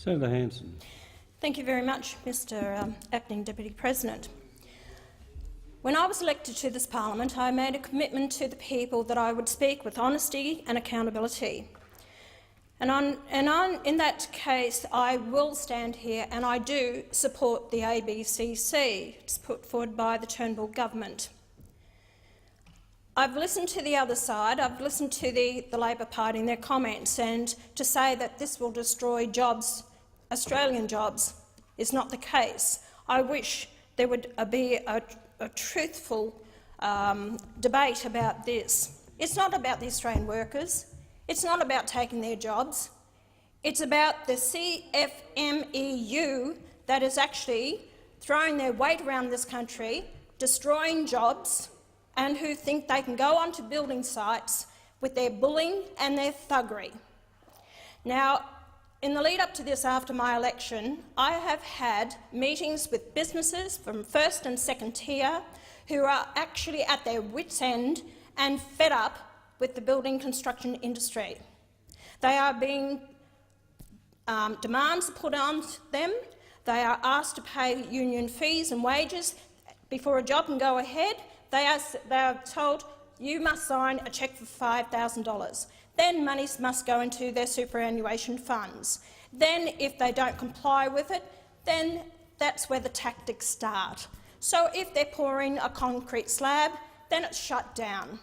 Senator Hanson. Thank you very much, Mr Acting Deputy President. When I was elected to this parliament, I made a commitment to the people that I would speak with honesty and accountability. In that case, I will stand here and I do support the ABCC. It's put forward by the Turnbull government. I've listened to the other side. I've listened to the Labor Party and their comments, and to say that this will destroy jobs, Australian jobs, is not the case. I wish there would be a truthful debate about this. It's not about the Australian workers. It's not about taking their jobs. It's about the CFMEU that is actually throwing their weight around this country, destroying jobs, and who think they can go onto building sites with their bullying and their thuggery. Now, in the lead up to this, after my election, I have had meetings with businesses from first and second tier who are actually at their wits' end and fed up with the building construction industry. They are being demands put on them. They are asked to pay union fees and wages before a job can go ahead. They are told, you must sign a cheque for $5,000. Then money must go into their superannuation funds. Then, if they don't comply with it, then that's where the tactics start. So if they're pouring a concrete slab, then it's shut down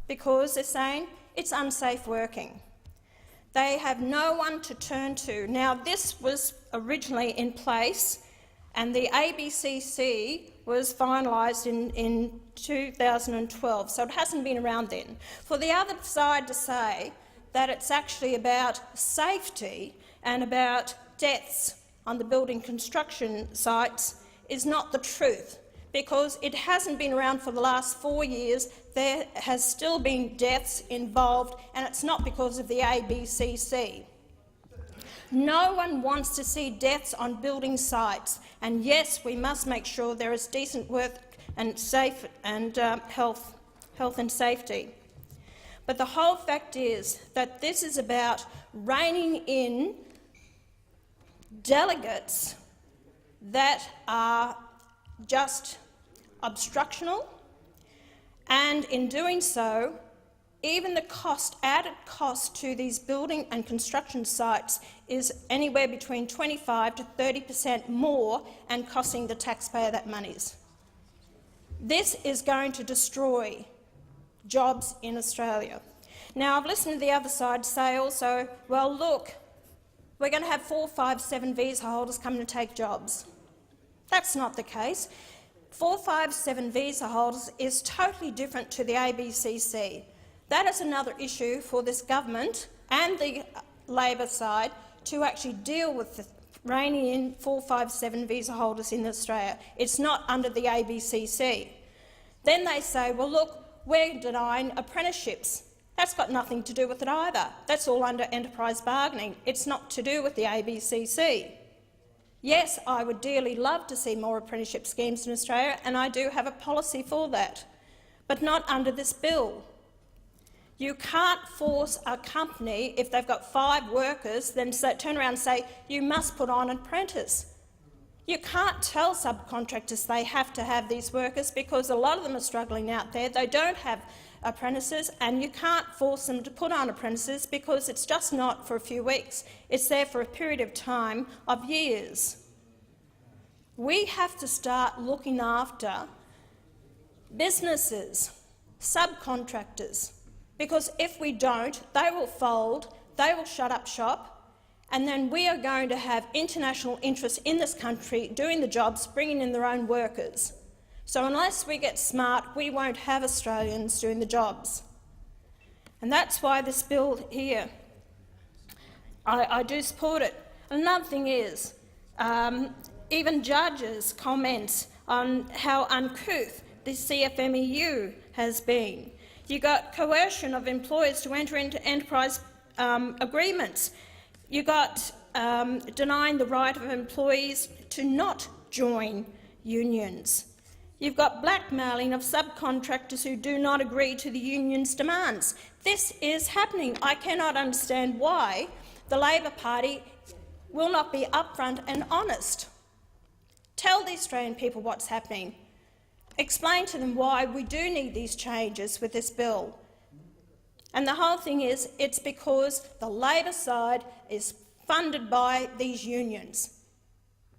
because they're saying it's unsafe working. They have no one to turn to. Now, this was originally in place, and the ABCC was finalised in 2012, so it hasn't been around then. For the other side to say that it's actually about safety and about deaths on the building construction sites is not the truth, because it hasn't been around for the last 4 years. There has still been deaths involved, and it's not because of the ABCC. No one wants to see deaths on building sites, and yes, we must make sure there is decent work and safe and health and safety. But the whole fact is that this is about reining in delegates that are just obstructional, and in doing so, even the added cost to these building and construction sites is anywhere between 25% to 30% more and costing the taxpayer that monies. This is going to destroy jobs in Australia. Now, I've listened to the other side say also, well, look, we're going to have 457 visa holders coming to take jobs. That's not the case. 457 visa holders is totally different to the ABCC. That is another issue for this government and the Labor side to actually deal with the reining in 457 visa holders in Australia. It's not under the ABCC. Then they say, well, look, we're denying apprenticeships. That's got nothing to do with it either. That's all under enterprise bargaining. It's not to do with the ABCC. Yes, I would dearly love to see more apprenticeship schemes in Australia, and I do have a policy for that, but not under this bill. You can't force a company, if they've got 5 workers, then turn around and say, you must put on an apprentice. You can't tell subcontractors they have to have these workers, because a lot of them are struggling out there. They don't have apprentices, and you can't force them to put on apprentices because it's just not for a few weeks. It's there for a period of time of years. We have to start looking after businesses, subcontractors, because if we don't, they will fold, they will shut up shop, and then we are going to have international interests in this country doing the jobs, bringing in their own workers. So unless we get smart, we won't have Australians doing the jobs. And that's why this bill here, I do support it. Another thing is, even judges' comments on how uncouth the CFMEU has been. You got coercion of employers to enter into enterprise agreements. You got denying the right of employees to not join unions. You've got blackmailing of subcontractors who do not agree to the union's demands. This is happening. I cannot understand why the Labor Party will not be upfront and honest. Tell the Australian people what's happening. Explain to them why we do need these changes with this bill. And the whole thing is, it's because the Labor side is funded by these unions.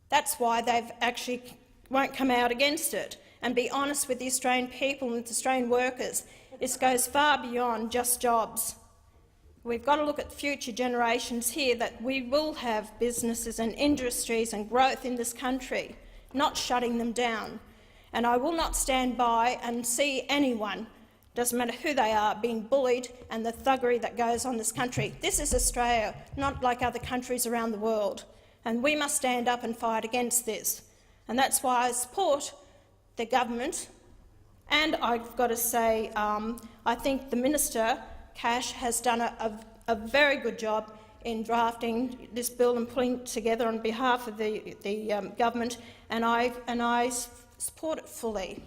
That's why they've actually won't come out against it and be honest with the Australian people and with the Australian workers. This goes far beyond just jobs. We've got to look at future generations here, that we will have businesses and industries and growth in this country, not shutting them down. And I will not stand by and see anyone, doesn't matter who they are, being bullied and the thuggery that goes on in this country. This is Australia, not like other countries around the world, and we must stand up and fight against this. And that's why I support the government. And I've got to say, I think the Minister, Cash, has done a very good job in drafting this bill and putting it together on behalf of the government, and I support it fully.